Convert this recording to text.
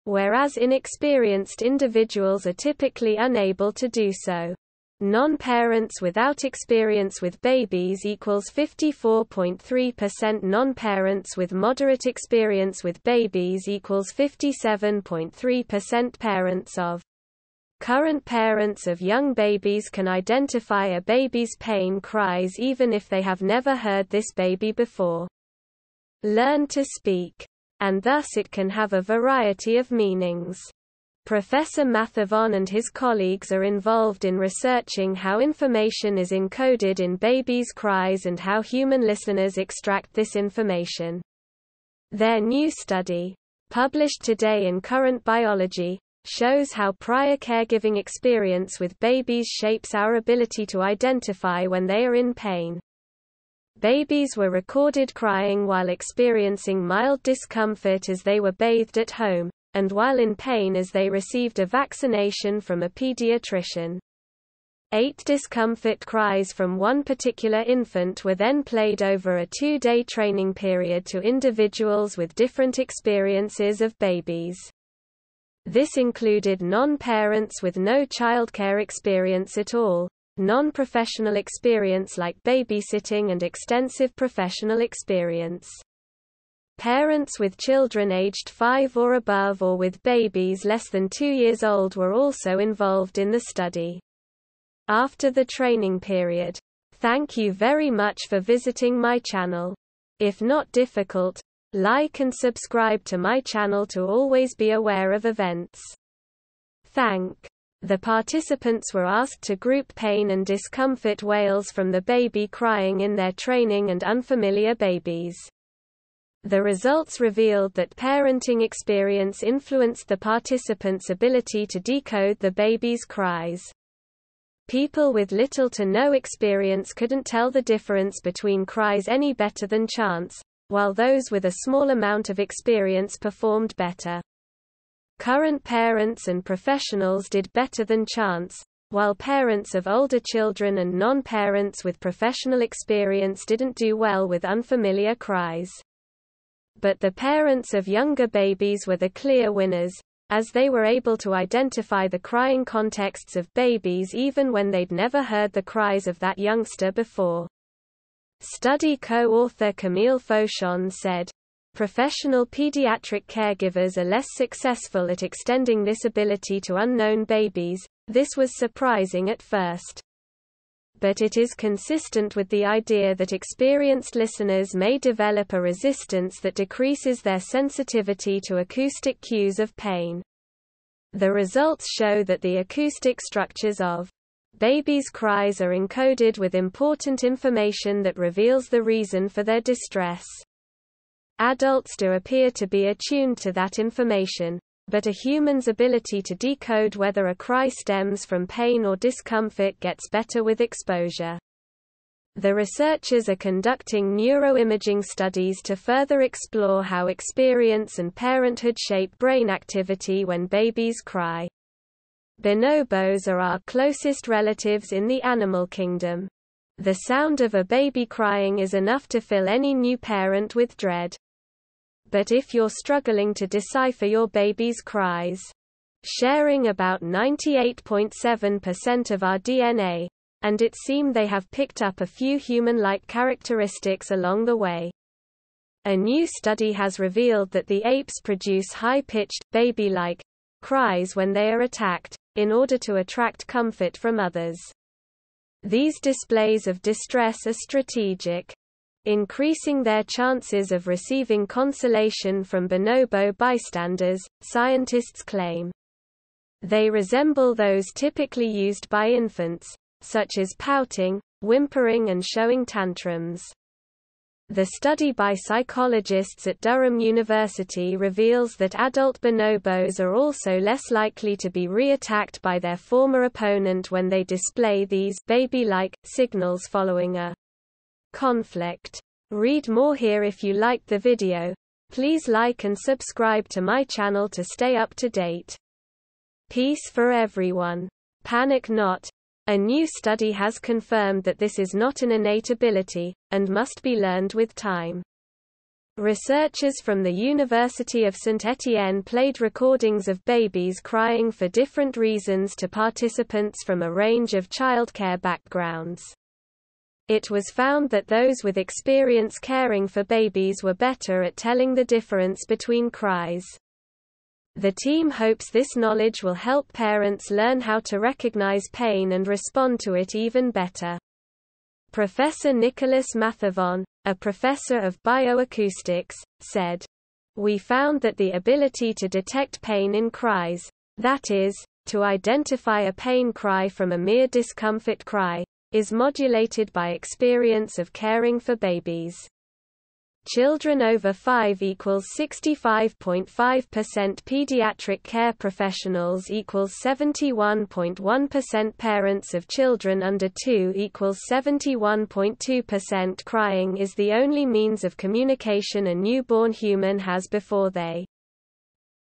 whereas inexperienced individuals are typically unable to do so. Non-parents without experience with babies equals 54.3%. Non-parents with moderate experience with babies equals 57.3%. Parents of current parents of young babies can identify a baby's pain cries even if they have never heard this baby before. Learn to speak, and thus it can have a variety of meanings. Professor Mathavon and his colleagues are involved in researching how information is encoded in babies' cries and how human listeners extract this information. Their new study, published today in Current Biology, shows how prior caregiving experience with babies shapes our ability to identify when they are in pain. Babies were recorded crying while experiencing mild discomfort as they were bathed at home, and while in pain as they received a vaccination from a pediatrician. 8 discomfort cries from one particular infant were then played over a 2-day training period to individuals with different experiences of babies. This included non-parents with no childcare experience at all, non-professional experience like babysitting, and extensive professional experience. Parents with children aged 5 or above or with babies less than 2 years old were also involved in the study. After the training period. Thank you very much for visiting my channel. If not difficult, like and subscribe to my channel to always be aware of events. Thank. The participants were asked to group pain and discomfort wails from the baby crying in their training and unfamiliar babies. The results revealed that parenting experience influenced the participants' ability to decode the baby's cries. People with little to no experience couldn't tell the difference between cries any better than chance, while those with a small amount of experience performed better. Current parents and professionals did better than chance, while parents of older children and non-parents with professional experience didn't do well with unfamiliar cries. But the parents of younger babies were the clear winners, as they were able to identify the crying contexts of babies even when they'd never heard the cries of that youngster before. Study co-author Camille Fauchon said, "Professional pediatric caregivers are less successful at extending this ability to unknown babies. This was surprising at first. But it is consistent with the idea that experienced listeners may develop a resistance that decreases their sensitivity to acoustic cues of pain." The results show that the acoustic structures of babies' cries are encoded with important information that reveals the reason for their distress. Adults do appear to be attuned to that information, but a human's ability to decode whether a cry stems from pain or discomfort gets better with exposure. The researchers are conducting neuroimaging studies to further explore how experience and parenthood shape brain activity when babies cry. Bonobos are our closest relatives in the animal kingdom. The sound of a baby crying is enough to fill any new parent with dread. But if you're struggling to decipher your baby's cries, sharing about 98.7% of our DNA, and it seems they have picked up a few human-like characteristics along the way. A new study has revealed that the apes produce high-pitched, baby-like cries when they are attacked, in order to attract comfort from others. These displays of distress are strategic, increasing their chances of receiving consolation from bonobo bystanders, scientists claim. They resemble those typically used by infants, such as pouting, whimpering and showing tantrums. The study by psychologists at Durham University reveals that adult bonobos are also less likely to be re-attacked by their former opponent when they display these baby-like signals following a conflict. Read more here. If you liked the video, please like and subscribe to my channel to stay up to date. Peace for everyone. Panic not. A new study has confirmed that this is not an innate ability, and must be learned with time. Researchers from the University of Saint-Étienne played recordings of babies crying for different reasons to participants from a range of childcare backgrounds. It was found that those with experience caring for babies were better at telling the difference between cries. The team hopes this knowledge will help parents learn how to recognize pain and respond to it even better. Professor Nicolas Mathavon, a professor of bioacoustics, said, "We found that the ability to detect pain in cries, that is, to identify a pain cry from a mere discomfort cry, is modulated by experience of caring for babies. Children over 5 equals 65.5%, pediatric care professionals equals 71.1%, parents of children under 2 equals 71.2%. Crying is the only means of communication a newborn human has before they